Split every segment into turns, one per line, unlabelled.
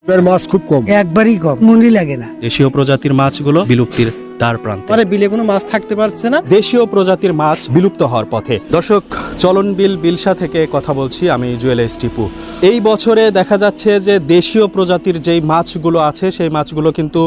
মাছ খুব কম,
একবারই কম, মনই লাগে না।
দেশীয় প্রজাতির মাছগুলো বিলুপ্তির দ্বার প্রান্তে।
মানে বিলে কোনো মাছ থাকতে পারছে না।
দেশীয় প্রজাতির মাছ বিলুপ্ত হওয়ার পথে। দর্শক, চলন বিল বিলসা থেকে কথা বলছি, আমি জুয়েল এস টিপু। এই বছরে দেখা যাচ্ছে যে দেশীয় প্রজাতির যেই মাছগুলো আছে সেই মাছগুলো কিন্তু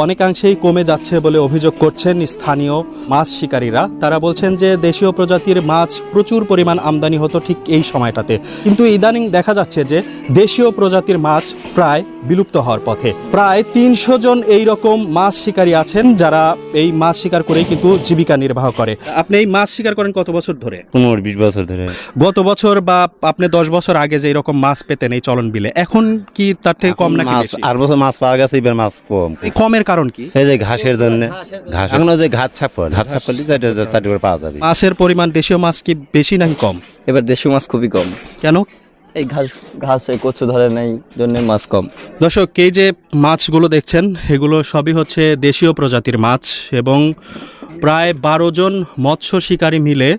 অনেকাংশেই কমে যাচ্ছে বলে অভিযোগ করছেন স্থানীয় মাছ শিকারীরা। তারা বলছেন যে দেশীয় প্রজাতির মাছ প্রচুর পরিমাণ আমদানি হতো ঠিক এই সময়টাতে, কিন্তু ইদানিং দেখা যাচ্ছে যে দেশীয় প্রজাতির মাছ প্রায় বিলুপ্ত হওয়ার পথে। প্রায় 300 জন এই রকম মাছ শিকারী আছেন যারা এই মাছ শিকার করেই কিন্তু জীবিকা নির্বাহ করে। আপনি এই মাছ শিকার করেন কত বছর ধরে?
15-20 বছর ধরে।
গত বছর বা আপনি 10 বছর আগে যে এরকম মাছ পেতেন এই চলন বিলে, এখন কি তার থেকে কম নাকি বেশি?
আর বছর মাছ পাওয়া গেছে, এবার মাছ কম।
এই কমের কারণ কি?
এই যে ঘাসের জন্য, ঘাস এখন যে ঘাস ছাপলি চারটি করে পাওয়া যাবে।
মাছের পরিমাণ দেশীয় মাছ কি বেশি নাকি কম?
এবার দেশীয় মাছ খুবই কম।
কেন?
এই ঘাস কচু ধরে নাই জন্য মাছ কম।
দর্শক, এই যে মাছগুলো দেখছেন এগুলো সবই হচ্ছে দেশীয় প্রজাতির মাছ এবং প্রায় 12 জন মৎস্য শিকারী মিলে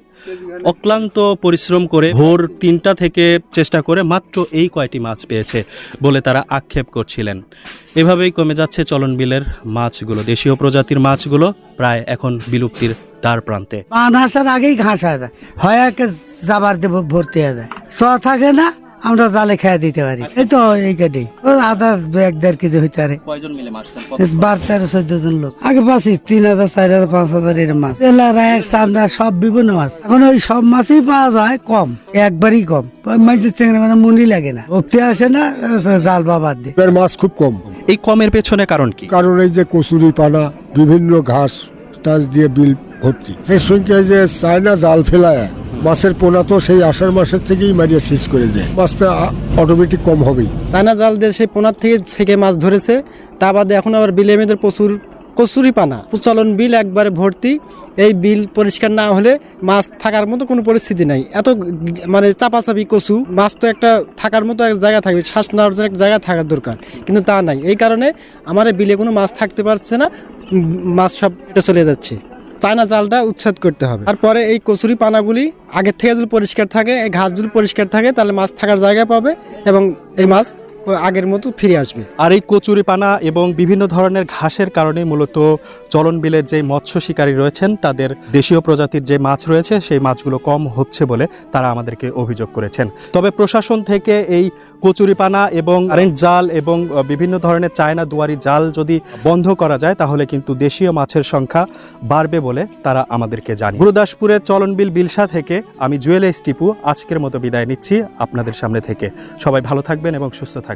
অক্লান্ত পরিশ্রম করে ভোর 3টা থেকে চেষ্টা করে মাত্র এই কয়টি মাছ পেয়েছে বলে তারা আক্ষেপ করছিলেন। এভাবেই কমে যাচ্ছে চলন বিলের মাছগুলো। দেশীয় প্রজাতির মাছগুলো প্রায় এখন বিলুপ্তির দ্বার প্রান্তে।
পান আসার আগেই ঘাস হয়ে যায়, হয় একে জাবার দেব ভর্তি হয়ে যায়, থাকে না, আমরা জালে খেয়ে দিতে পারি। এই তো এই কাটি আধা 1-1.5 কেজি হইতে পারে। 12-13-14 জন লোক আগে পাচ্ছি 3,000, 4,000, 5,000 এর মাছ, এলারা এক চান্দা সব বিভিন্ন মাছ। এখন ওই সব মাছই পাওয়া যায় কম, একবারই কম। মাছের চেংড়া মানে মনই লাগে না, উঠতে আসে না, জাল বাবার দিয়ে।
মাছ খুব কম।
এই কমের পেছনে কারণ কি?
কারণ এই যে কচুরি পানা, বিভিন্ন ঘাস টাস দিয়ে বিল ভর্তি। সেই সঙ্গে যে চায়না জাল ফেলায় মাছের পোনা তো সেই আষাঢ় মাসের থেকেই মারিয়া শেষ করে দেয়, মাছটা অটোমেটিক কম হবেই।
চায়না জাল দিয়ে সেই পোনার থেকে মাছ ধরেছে। তা বাদে এখন আবার বিলে মেয়েদের প্রচুর কচুরি পানা, চলন বিল একবারে ভর্তি। এই বিল পরিষ্কার না হলে মাছ থাকার মতো কোনো পরিস্থিতি নাই। এত মানে চাপাচাপি কচু, মাছ তো একটা থাকার মতো এক জায়গা থাকবে, শ্বাস নেওয়ার জন্য এক জায়গা থাকার দরকার, কিন্তু তা নাই। এই কারণে আমার বিলে কোনো মাছ থাকতে পারছে না, মাছ সব এটা চলে যাচ্ছে। চায়না জালটা উচ্ছেদ করতে হবে। তারপরে এই কচুরি পানাগুলি আগের থেকে যদি পরিষ্কার থাকে, এই ঘাস যদি পরিষ্কার থাকে, তাহলে মাছ থাকার জায়গা পাবে এবং এই মাছ আগের মতো ফিরে আসবে।
আর এই কচুরি পানা এবং বিভিন্ন ধরনের ঘাসের কারণে মূলত চলন বিলের যে মৎস্য শিকারী রয়েছেন তাদের দেশীয় প্রজাতির যে মাছ রয়েছে সেই মাছগুলো কম হচ্ছে বলে তারা আমাদেরকে অভিযোগ করেছেন। তবে প্রশাসন থেকে এই কচুরি পানা এবং কারেন্ট জাল এবং বিভিন্ন ধরনের চায়না দুয়ারি জাল যদি বন্ধ করা যায় তাহলে কিন্তু দেশীয় মাছের সংখ্যা বাড়বে বলে তারা আমাদেরকে জানায়। গুরুদাসপুরের চলন বিল বিলসা থেকে আমি জুয়েল এস টিপু আজকের মতো বিদায় নিচ্ছি আপনাদের সামনে থেকে। সবাই ভালো থাকবেন এবং সুস্থ থাকবেন।